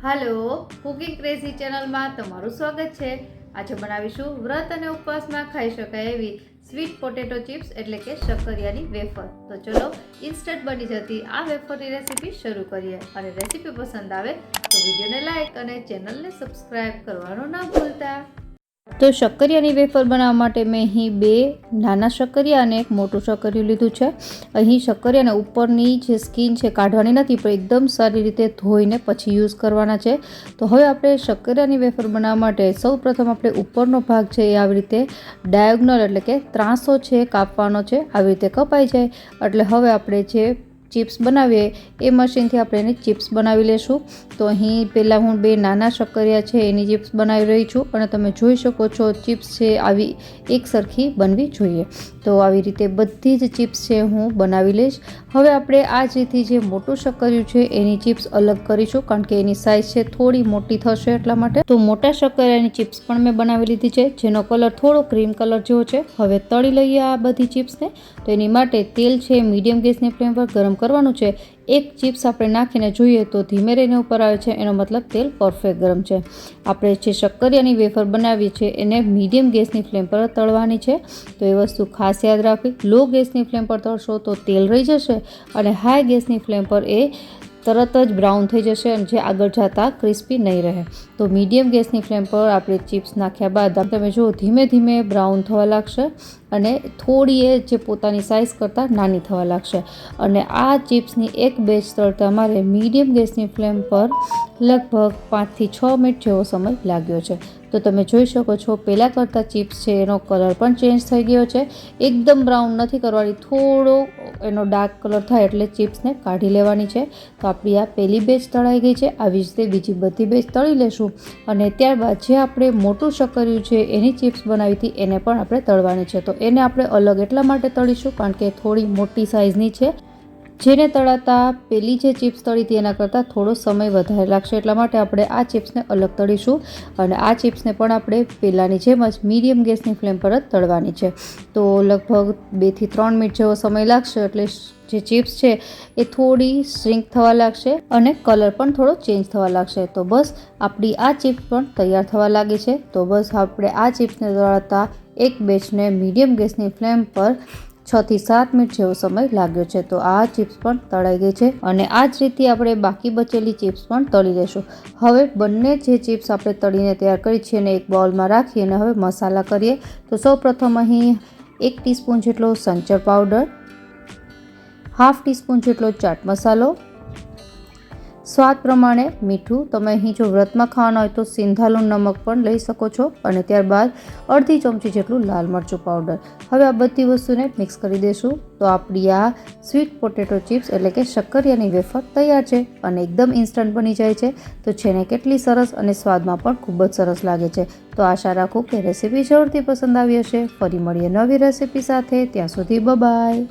Hello cooking crazy channel में तमारू स्वागत है। आज बनावीशुं व्रत अने उपवास में खाई शकाय एवी स्वीट पोटेटो चिप्स एटले के शक्करियानी वेफर। तो चलो इंस्टंट बनी जती आ वेफर की रेसिपी शुरू करिए। अने रेसिपी पसंद आवे तो वीडियो ने लाइक अने चैनल ने सब्सक्राइब करवानो ना भूलता। तो शक्करियानी वेफर बनाववा माटे मैं अहीं बे नाना शक्करिया अने एक मोटुं शक्करिયું लीधुं छे। अहीं शक्करियाने उपरनी जे स्किन छे काढवानी नथी, पण एकदम सारी रीते धोईने पछी यूज करवाना छे। तो हवे आपणे शक्करियानी वेफर बनाववा माटे सौप्रथम आपणे उपरनो भाग छे ए आवी रीते डायोगनल एटले के ત્રાસો छे कापवानो छे। आवी रीते कपाई जाय એટલે હવે આપણે જે चिप्स बनावीए ए मशीन थी आपणे एनी चिप्स बनावी लेशुं। तो अहीं पहेला हूँ बे नाना शक्करिया छे एनी चिप्स बनावी रही छुं अने तमे जोई शको छो चिप्स छे आवी एक सरखी बनवी जोईए। तो आवी रीते बधी ज चिप्स छे हूँ बनावी लईश। हवे आपणे आ ज रीते जे मोटुं शक्करिયું छे एनी चिप्स अलग करीशुं, कारण के एनी साइज छे थोड़ी मोटी थशे એટલા માટે। तो मोटा शक्करिયાની चिप्स पण मैं बनावी लीधी छे, जेनो कलर थोड़ो क्रीम कलर जेवो छे। हवे तળી लईए आ बधी चिप्स ने। तो एनी माटे तेल छे मीडियम गैसनी फ्लेम पर गरम करवानुं छे। एक चिप्स आपणे नाखीने जोईए तो धीमे रहीने उपर आवे छे, एनो मतलब तेल परफेक्ट गरम छे। आपणे जे शक्करियानी वेफर बनावीए छे एने मीडियम गैसनी फ्लेम पर तळवानी छे। तो ए वस्तु खास याद राखवी, लो गैसनी फ्लेम पर तळशो तो तेल रही जशे अने हाई गैसनी फ्लेम पर ए तरत ज ब्राउन थई जशे अने जे आगळ जता क्रिस्पी नहीं रहे। तो मीडियम गैसनी फ्लेम पर आपणे चिप्स नाख्या बाद तमे जो धीमे धीमे ब्राउन थवा लागशे अने थोड़ी ए जे पोतानी साइज करता नानी थवा लागशे। अने आ चिप्सनी एक बेच तळता मारे मीडियम गैसनी फ्लेम पर लगभग 5 થી 6 मिनिट जेवो समय लाग्यो छे। तो तमे जोई शको छो पहेला करता चिप्स छे एनो कलर पण चेन्ज थई गयो छे। एकदम ब्राउन नथी करवानी, थोड़ो एनो डार्क कलर थाय एटले चिप्स ने काढी लेवानी छे। तो आपणी आ पहेली बेच तळाई गई छे। आवी ज रीते बीजी बधी बेच तળી लेशुं अने त्यारबाद जे आपणे मोटुं शक्करिયું छे एनी चिप्स बनावी हती एने पण आपणे तळवानी छे। तो एने आपणे अलग एटला माटे तळीशुं कारण के थोड़ी मोटी साइजनी छे। जेने तळाता पेली जे चिप्स तળી हती एना करતાં थोड़ो समय वधारे लागशे, એટલા માટે આપણે આ ચિપ્સને અલગ તળીશું। અને આ ચિપ્સને પણ આપણે પેલાની જેમ જ મીડિયમ ગેસની ફ્લેમ પર જ તળવાની છે। તો લગભગ 2 થી 3 મિનિટ જેવો સમય લાગશે એટલે જે ચિપ્સ છે એ થોડી શ્રિંક થવા લાગશે અને કલર પણ થોડો ચેન્જ થવા લાગશે। તો બસ આપણી આ ચિપ્સ પણ તૈયાર થવા લાગી છે। તો બસ આપણે આ ચિપ્સને તળાતા એક બેચને મીડિયમ ગેસની ફ્લેમ પર 6 થી 7 મિનિટ જેવો સમય લાગ્યો છે। તો આ ચિપ્સ પણ તળાઈ ગઈ છે અને આ જ રીતે આપણે બાકી બચેલી ચિપ્સ પણ તળી લેશું। હવે બંને જે ચિપ્સ આપણે તળીને તૈયાર કરી છે એને એક બાઉલમાં રાખી અને હવે મસાલા કરીએ। તો સૌપ્રથમ અહીં 1 ટીસ્પૂન જેટલો સંચર પાવડર, 1/2 ટીસ્પૂન જેટલો ચાટ મસાલો, स्वाद प्रमाणे मीठू। तमे अहीं जो व्रत में खावाना होय तो सिंधालू नमक पण लई शको छो अने त्यारबाद अर्धी चमची जेटलू लाल मरचुं पाउडर। हवे आ बधी वस्तुने मिक्स करी देशुं। तो आपणी आ स्वीट पोटेटो चिप्स एटले के शक्करियानी वेफर तैयार छे अने एकदम इंस्टंट बनी जाय छे। तो छेने केटली सरस अने स्वादमां पण खूब ज सरस लागे छे। तो आशा राखुं के रेसिपी जरूरथी पसंद आवी हशे। फरी मळीए नवी रेसिपी साथे, त्यां सुधी बाय बाय।